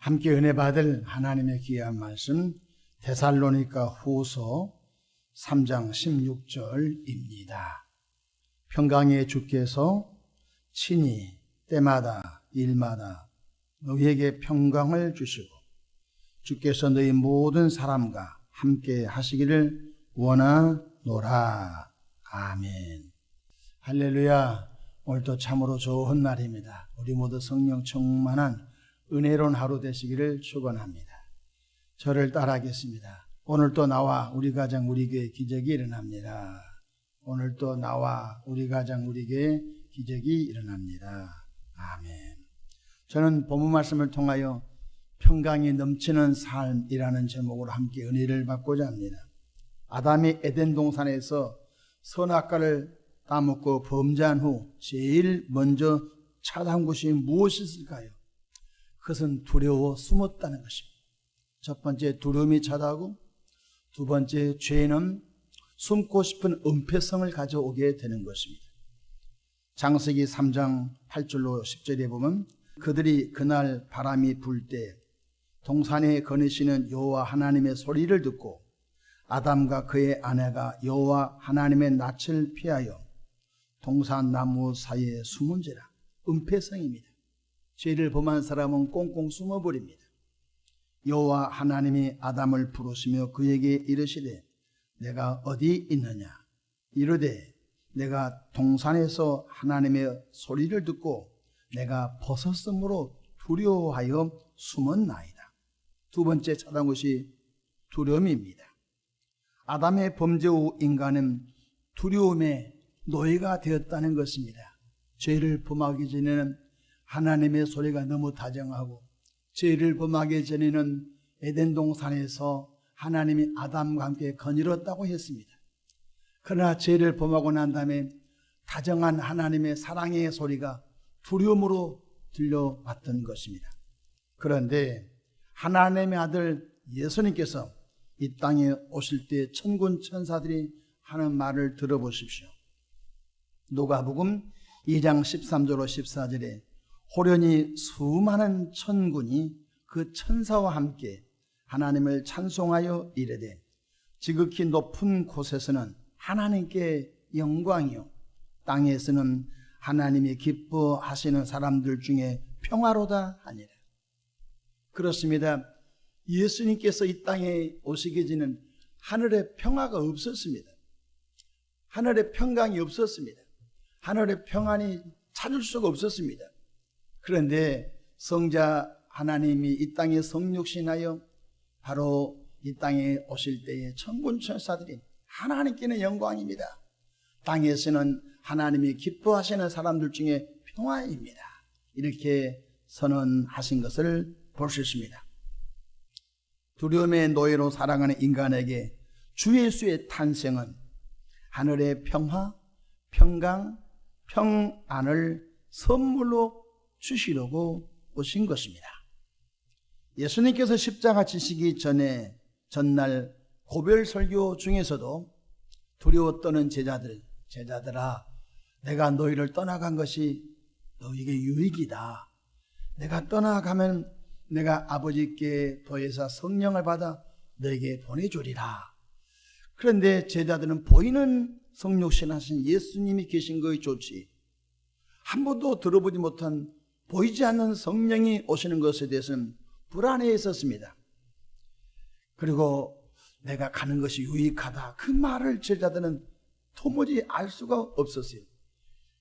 함께 은혜 받을 하나님의 귀한 말씀 데살로니가 후서 3장 16절입니다. 평강의 주께서 친히 때마다 일마다 너희에게 평강을 주시고 주께서 너희 모든 사람과 함께 하시기를 원하노라. 아멘. 할렐루야. 오늘도 참으로 좋은 날입니다. 우리 모두 성령 충만한 은혜로운 하루 되시기를 축원합니다. 저를 따라하겠습니다. 오늘도 나와 우리 가정 우리 교회 기적이 일어납니다. 오늘도 나와 우리 가정 우리 교회 기적이 일어납니다. 아멘. 저는 본문 말씀을 통하여 평강이 넘치는 삶이라는 제목으로 함께 은혜를 받고자 합니다. 아담이 에덴 동산에서 선악과를 따먹고 범죄한 후 제일 먼저 찾아온 것이 무엇이었을까요? 그것은 두려워 숨었다는 것입니다. 첫 번째 두려움이 찾아오고 두 번째 죄는 숨고 싶은 은폐성을 가져오게 되는 것입니다. 창세기 3장 8절로 10절에 보면 그들이 그날 바람이 불 때 동산에 거니시는 여호와 하나님의 소리를 듣고 아담과 그의 아내가 여호와 하나님의 낯을 피하여 동산 나무 사이에 숨은지라. 은폐성입니다. 죄를 범한 사람은 꽁꽁 숨어버립니다. 여호와 하나님이 아담을 부르시며 그에게 이르시되 내가 어디 있느냐 이르되 내가 동산에서 하나님의 소리를 듣고 내가 벗었으므로 두려워하여 숨었나이다. 두 번째 찾아온 것이 두려움입니다. 아담의 범죄 후 인간은 두려움의 노예가 되었다는 것입니다. 죄를 범하기 전에는 하나님의 소리가 너무 다정하고 죄를 범하기 전에는 에덴 동산에서 하나님이 아담과 함께 거닐었다고 했습니다. 그러나 죄를 범하고 난 다음에 다정한 하나님의 사랑의 소리가 두려움으로 들려왔던 것입니다. 그런데 하나님의 아들 예수님께서 이 땅에 오실 때 천군 천사들이 하는 말을 들어보십시오. 누가복음 2장 13절로 14절에 호련히 수많은 천군이 그 천사와 함께 하나님을 찬송하여 이르되 지극히 높은 곳에서는 하나님께 영광이요 땅에서는 하나님이 기뻐하시는 사람들 중에 평화로다 하니라. 그렇습니다. 예수님께서 이 땅에 오시기 전에는 하늘에 평화가 없었습니다. 하늘에 평강이 없었습니다. 하늘의 평안이 찾을 수가 없었습니다. 그런데 성자 하나님이 이 땅에 성육신하여 바로 이 땅에 오실 때에 천군 천사들이 하나님께는 영광입니다. 땅에서는 하나님이 기뻐하시는 사람들 중에 평화입니다. 이렇게 선언하신 것을 볼 수 있습니다. 두려움의 노예로 살아가는 인간에게 주 예수의 탄생은 하늘의 평화, 평강, 평안을 선물로 주시려고 오신 것입니다. 예수님께서 십자가 지시기 전에 전날 고별 설교 중에서도 두려워 떠는 제자들아 내가 너희를 떠나간 것이 너희에게 유익이다. 내가 떠나가면 내가 아버지께 더해서 성령을 받아 너에게 보내주리라. 그런데 제자들은 보이는 성육신 하신 예수님이 계신 것이 좋지 한 번도 들어보지 못한 보이지 않는 성령이 오시는 것에 대해서는 불안해 있었습니다. 그리고 내가 가는 것이 유익하다 그 말을 제자들은 도무지 알 수가 없었어요.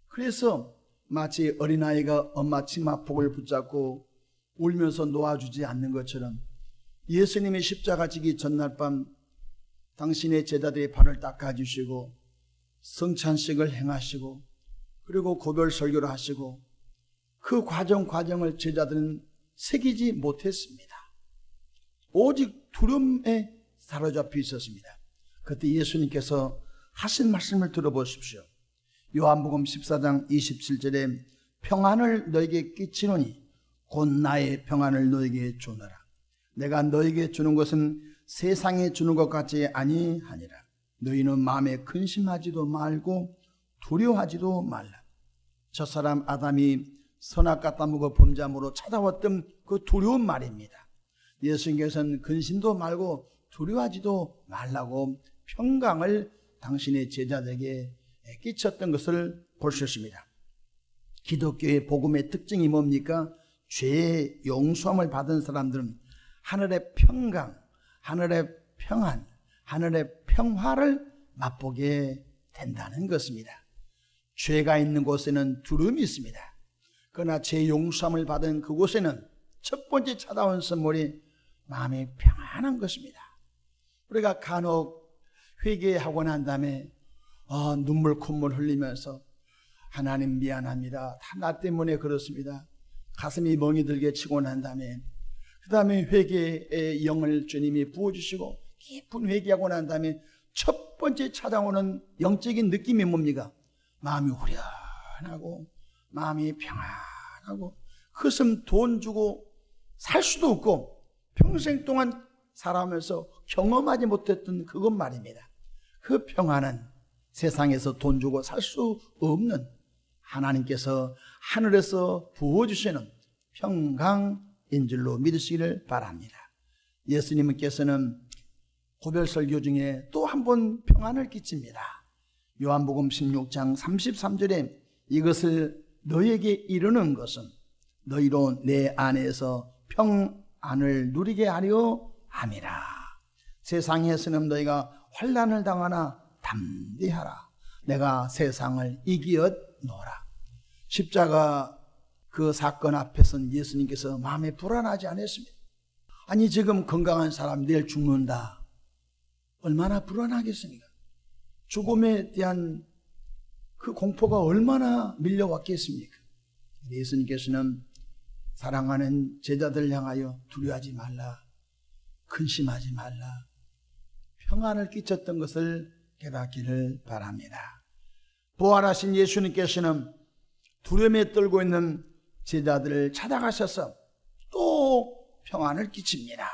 그래서 마치 어린아이가 엄마 치마폭을 붙잡고 울면서 놓아주지 않는 것처럼 예수님이 십자가 지기 전날 밤 당신의 제자들의 발을 닦아주시고 성찬식을 행하시고 그리고 고별 설교를 하시고 그 과정을 제자들은 새기지 못했습니다. 오직 두려움에 사로잡혀 있었습니다. 그때 예수님께서 하신 말씀을 들어보십시오. 요한복음 14장 27절에 평안을 너에게 끼치노니 곧 나의 평안을 너에게 주노라. 내가 너에게 주는 것은 세상에 주는 것 같지 아니하니라. 너희는 마음에 근심하지도 말고 두려워하지도 말라. 저 사람 아담이 선악과 따먹어 범죄함으로 찾아왔던 그 두려운 말입니다. 예수님께서는 근심도 말고 두려워하지도 말라고 평강을 당신의 제자들에게 끼쳤던 것을 볼 수 있습니다. 기독교의 복음의 특징이 뭡니까? 죄의 용서함을 받은 사람들은 하늘의 평강, 하늘의 평안, 하늘의 평화를 맛보게 된다는 것입니다. 죄가 있는 곳에는 두려움이 있습니다. 그러나 죄 용서함을 받은 그곳에는 첫 번째 찾아온 선물이 마음이 평안한 것입니다. 우리가 간혹 회개하고 난 다음에 눈물 콧물 흘리면서 하나님 미안합니다. 다 나 때문에 그렇습니다. 가슴이 멍이 들게 치고 난 다음에 그 다음에 회개의 영을 주님이 부어주시고 깊은 회개하고 난 다음에 첫 번째 찾아오는 영적인 느낌이 뭡니까? 마음이 후련하고 마음이 평안하고 그것은 돈 주고 살 수도 없고 평생 동안 살아오면서 경험하지 못했던 그것 말입니다. 그 평안은 세상에서 돈 주고 살 수 없는 하나님께서 하늘에서 부어주시는 평강인 줄로 믿으시기를 바랍니다. 예수님께서는 고별설교 중에 또 한 번 평안을 끼칩니다. 요한복음 16장 33절에 이것을 너에게 이르는 것은 너희로 내 안에서 평안을 누리게 하려 함이라. 세상에서는 너희가 환난을 당하나 담대하라. 내가 세상을 이기었노라. 십자가 그 사건 앞에서는 예수님께서 마음에 불안하지 않았습니다. 아니 지금 건강한 사람 내일 죽는다. 얼마나 불안하겠습니까? 죽음에 대한 그 공포가 얼마나 밀려왔겠습니까? 예수님께서는 사랑하는 제자들 향하여 두려워하지 말라, 근심하지 말라, 평안을 끼쳤던 것을 깨닫기를 바랍니다. 부활하신 예수님께서는 두려움에 떨고 있는 제자들을 찾아가셔서 또 평안을 끼칩니다.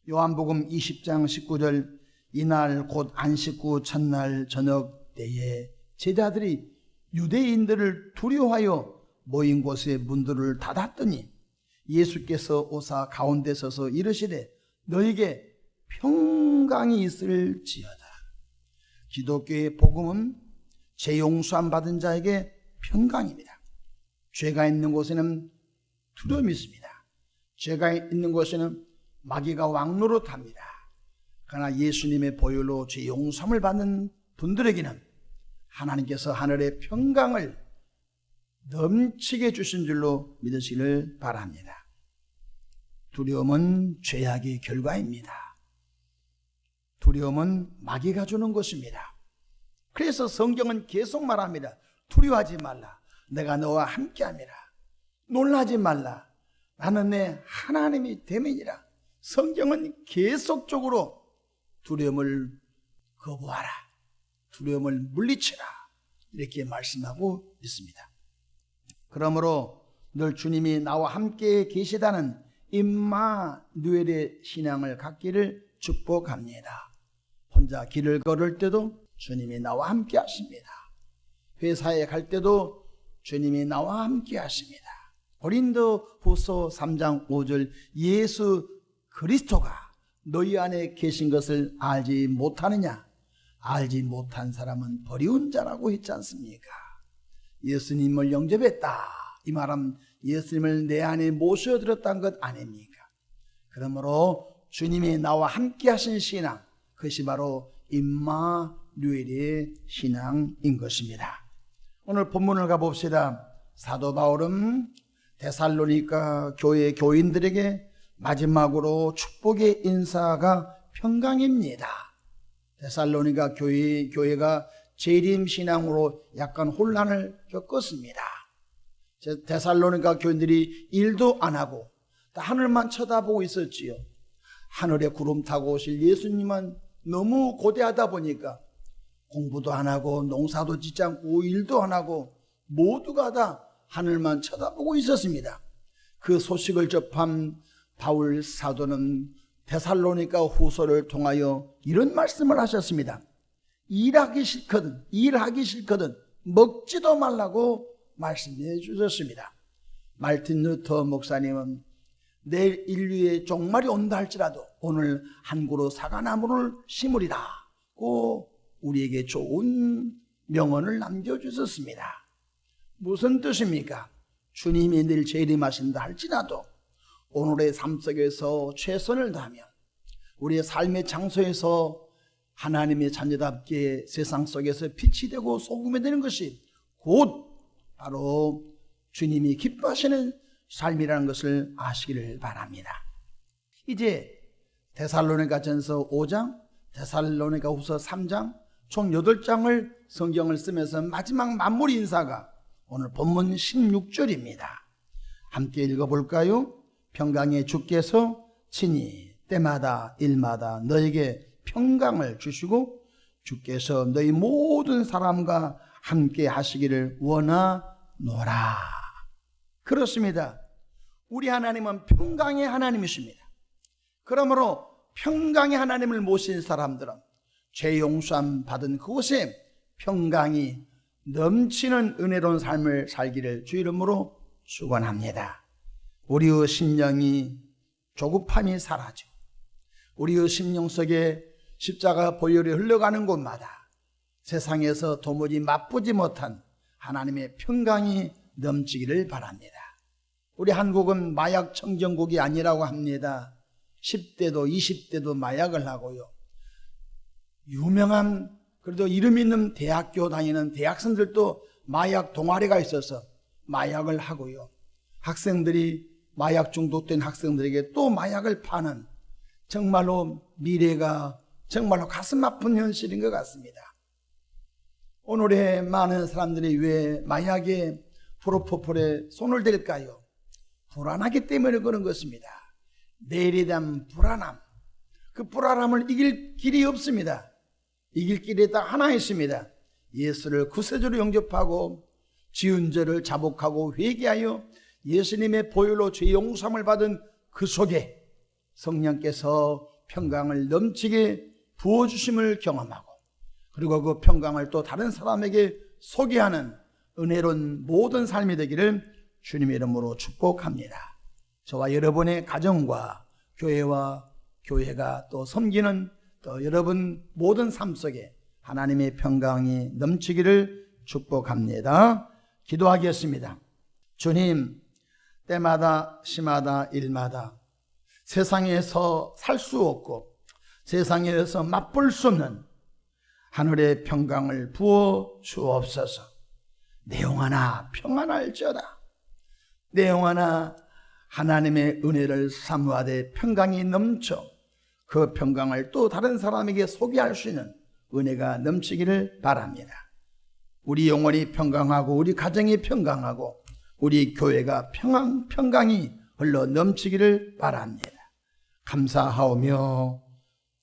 요한복음 20장 19절 이날 곧 안식 후 첫날 저녁 때에 제자들이 유대인들을 두려워하여 모인 곳에 문들을 닫았더니 예수께서 오사 가운데 서서 이르시되 너에게 평강이 있을지어다. 기독교의 복음은 죄 용서함 받은 자에게 평강입니다. 죄가 있는 곳에는 두려움이 있습니다. 죄가 있는 곳에는 마귀가 왕노릇합니다. 그러나 예수님의 보혈로 죄 용서함을 받는 분들에게는 하나님께서 하늘의 평강을 넘치게 주신 줄로 믿으시기를 바랍니다. 두려움은 죄악의 결과입니다. 두려움은 마귀가 주는 것입니다. 그래서 성경은 계속 말합니다. 두려워하지 말라. 내가 너와 함께함이라. 놀라지 말라. 나는 내 하나님이 됨이니라. 성경은 계속적으로 두려움을 거부하라. 두려움을 물리치라. 이렇게 말씀하고 있습니다. 그러므로 늘 주님이 나와 함께 계시다는 임마누엘의 신앙을 갖기를 축복합니다. 혼자 길을 걸을 때도 주님이 나와 함께 하십니다. 회사에 갈 때도 주님이 나와 함께 하십니다. 고린도후서 3장 5절 예수 그리스도가 너희 안에 계신 것을 알지 못하느냐? 알지 못한 사람은 버리운 자라고 했지 않습니까? 예수님을 영접했다. 이 말은 예수님을 내 안에 모셔들었다는 것 아닙니까? 그러므로 주님이 나와 함께 하신 신앙, 그것이 바로 임마누엘의 신앙인 것입니다. 오늘 본문을 가봅시다. 사도 바울은 데살로니가 교회 교인들에게 마지막으로 축복의 인사가 평강입니다. 데살로니가 교회가 재림 신앙으로 약간 혼란을 겪었습니다. 데살로니가 교인들이 일도 안 하고 하늘만 쳐다보고 있었지요. 하늘에 구름 타고 오실 예수님은 너무 고대하다 보니까 공부도 안 하고 농사도 짓지 않고 일도 안 하고 모두가 다 하늘만 쳐다보고 있었습니다. 그 소식을 접한 바울 사도는 데살로니가 후서를 통하여 이런 말씀을 하셨습니다. 일하기 싫거든 먹지도 말라고 말씀해 주셨습니다. 말틴 루터 목사님은 내일 인류의 종말이 온다 할지라도 오늘 한 그루 사과나무를 심으리라고 우리에게 좋은 명언을 남겨주셨습니다. 무슨 뜻입니까? 주님이 내일 재림하신다 할지라도 오늘의 삶 속에서 최선을 다하며 우리의 삶의 장소에서 하나님의 자녀답게 세상 속에서 빛이 되고 소금이 되는 것이 곧 바로 주님이 기뻐하시는 삶이라는 것을 아시기를 바랍니다. 이제 데살로니가전서 5장, 데살로니가후서 3장 총 8장을 성경을 쓰면서 마지막 마무리 인사가 오늘 본문 16절입니다. 함께 읽어볼까요? 평강의 주께서 친히 때마다 일마다 너에게 평강을 주시고 주께서 너희 모든 사람과 함께 하시기를 원하노라. 그렇습니다. 우리 하나님은 평강의 하나님이십니다. 그러므로 평강의 하나님을 모신 사람들은 죄 용서함 받은 그곳에 평강이 넘치는 은혜로운 삶을 살기를 주 이름으로 축원합니다. 우리의 심령이 조급함이 사라지고 우리의 심령 속에 십자가 보혈이 흘러가는 곳마다 세상에서 도무지 맛보지 못한 하나님의 평강이 넘치기를 바랍니다. 우리 한국은 마약 청정국이 아니라고 합니다. 10대도 20대도 마약을 하고요. 유명한 그래도 이름 있는 대학교 다니는 대학생들도 마약 동아리가 있어서 마약을 하고요. 학생들이 마약 중독된 학생들에게 또 마약을 파는 정말로 미래가 정말로 가슴 아픈 현실인 것 같습니다. 오늘의 많은 사람들이 왜 마약에 프로포폴에 손을 댈까요? 불안하기 때문에 그런 것입니다. 내일에 대한 불안함, 그 불안함을 이길 길이 없습니다. 이길 길이 딱 하나 있습니다. 예수를 구세주로 영접하고 지은 죄를 자복하고 회개하여 예수님의 보혈로 죄 용서함을 받은 그 속에 성령께서 평강을 넘치게 부어주심을 경험하고 그리고 그 평강을 또 다른 사람에게 소개하는 은혜로운 모든 삶이 되기를 주님의 이름으로 축복합니다. 저와 여러분의 가정과 교회와 교회가 또 섬기는 또 여러분 모든 삶 속에 하나님의 평강이 넘치기를 축복합니다. 기도하겠습니다. 주님, 때마다 시마다 일마다 세상에서 살 수 없고 세상에서 맛볼 수 없는 하늘의 평강을 부어 주옵소서. 내 영혼아 평안할지어다. 내 영혼아 하나님의 은혜를 사모하되 평강이 넘쳐 그 평강을 또 다른 사람에게 소개할 수 있는 은혜가 넘치기를 바랍니다. 우리 영혼이 평강하고 우리 가정이 평강하고 우리 교회가 평강이 흘러 넘치기를 바랍니다. 감사하오며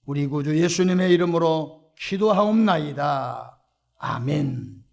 우리 구주 예수님의 이름으로 기도하옵나이다. 아멘.